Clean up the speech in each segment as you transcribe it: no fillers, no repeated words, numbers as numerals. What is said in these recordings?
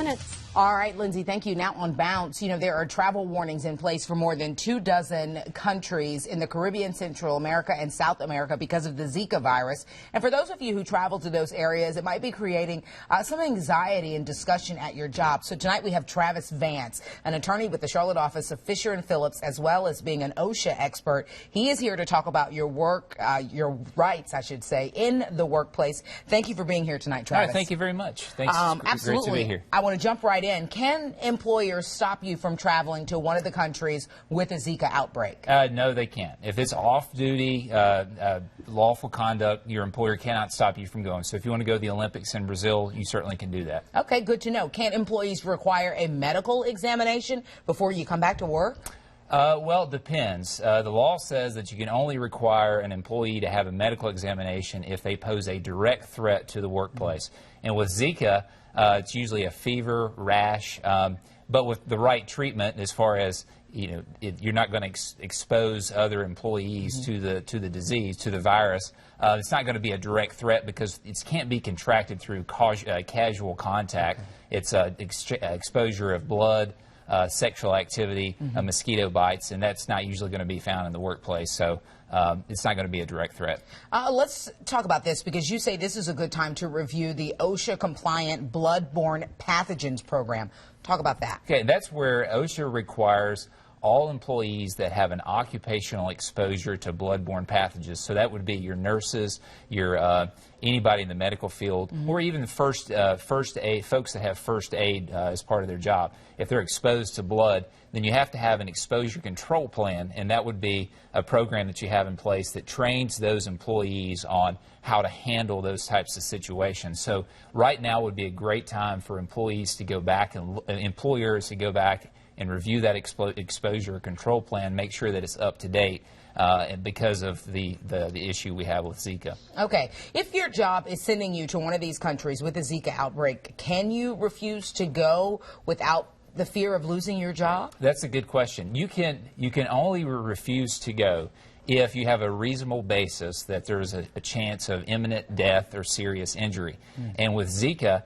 minutes. All right, Lindsay, thank you. Now on Bounce, there are travel warnings in place for more than 24 countries in the Caribbean, Central America, and South America because of the Zika virus. And for those of you who travel to those areas, it might be creating some anxiety and discussion at your job. So tonight we have Travis Vance, an attorney with the Charlotte office of Fisher and Phillips, as well as being an OSHA expert. He is here to talk about your work, your rights, I should say, in the workplace. Thank you for being here tonight, Travis. Thank you very much. Thanks. Absolutely. Great to be here. I want to jump right in. Can employers stop you from traveling to one of the countries with a Zika outbreak? No, they can't. If it's off-duty, lawful conduct, your employer cannot stop you from going. So if you want to go to the Olympics in Brazil, you certainly can do that. Okay, good to know. Can employees require a medical examination before you come back to work? Well, it depends. The law says that you can only require an employee to have a medical examination if they pose a direct threat to the workplace. And with Zika, it's usually a fever, rash, but with the right treatment, as far as you're not going to expose other employees to the disease, to the virus. It's not going to be a direct threat because it can't be contracted through casual contact. It's exposure of blood, sexual activity, mosquito bites, and that's not usually going to be found in the workplace. So it's not going to be a direct threat. Let's talk about this because you say this is a good time to review the OSHA-compliant bloodborne pathogens program. Talk about that. Okay, that's where OSHA requires all employees that have an occupational exposure to bloodborne pathogens. So that would be your nurses, your anybody in the medical field, or even first aid folks that have first aid as part of their job. If they're exposed to blood, then you have to have an exposure control plan, and that would be a program that you have in place that trains those employees on how to handle those types of situations. So right now would be a great time for employees to go back and employers to go back and review that exposure control plan, make sure that it's up to date because of the issue we have with Zika. Okay. If your job is sending you to one of these countries with a Zika outbreak, can you refuse to go without the fear of losing your job? That's a good question. You can only refuse to go if you have a reasonable basis that there's a chance of imminent death or serious injury. And with Zika,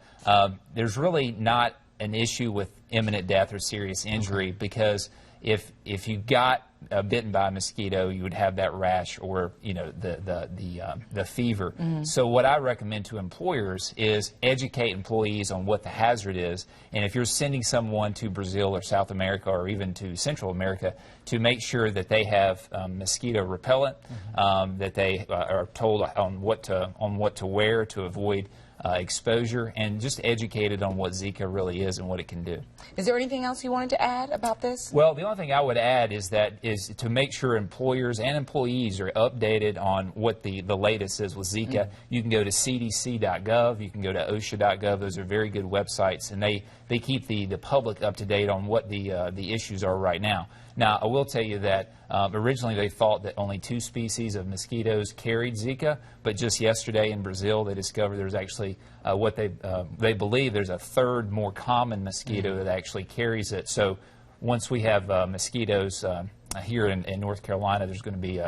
there's really not an issue with imminent death or serious injury because if you got bitten by a mosquito, you would have that rash or the fever. So what I recommend to employers is educate employees on what the hazard is, and if you're sending someone to Brazil or South America or even to Central America, to make sure that they have mosquito repellent, that they are told on what to wear to avoid exposure, and just educated on what Zika really is and what it can do. Is there anything else you wanted to add about this? Well, the only thing I would add is to make sure employers and employees are updated on what the latest is with Zika. You can go to cdc.gov, you can go to osha.gov. Those are very good websites, and they keep the public up to date on what the issues are right now. Now, I will tell you that originally they thought that only 2 species of mosquitoes carried Zika, but just yesterday in Brazil they discovered there's actually what they believe there's a 3rd more common mosquito that actually carries it. So once we have mosquitoes here in North Carolina, there's going to be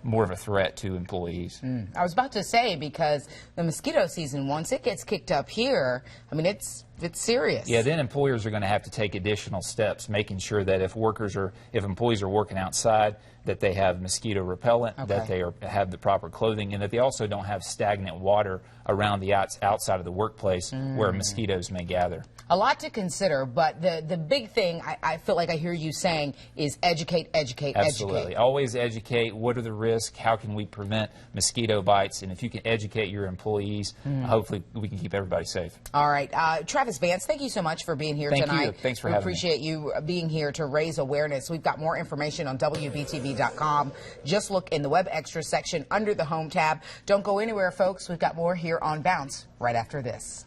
more of a threat to employees. I was about to say, because the mosquito season, once it gets kicked up here, I mean, it's serious. Yeah, then employers are going to have to take additional steps, making sure that if employees are working outside, that they have mosquito repellent, that they have the proper clothing, and that they also don't have stagnant water around the outside of the workplace where mosquitoes may gather. A lot to consider, but the big thing I feel like I hear you saying is educate, educate, Absolutely. educate. Always educate. What are the risks? How can we prevent mosquito bites? And if you can educate your employees, hopefully we can keep everybody safe. All right. Travis Vance, thank you so much for being here tonight. Thank you. Thanks for having me. We appreciate you being here to raise awareness. We've got more information on WBTV.com. Just look in the Web Extras section under the Home tab. Don't go anywhere, folks. We've got more here on Bounce right after this.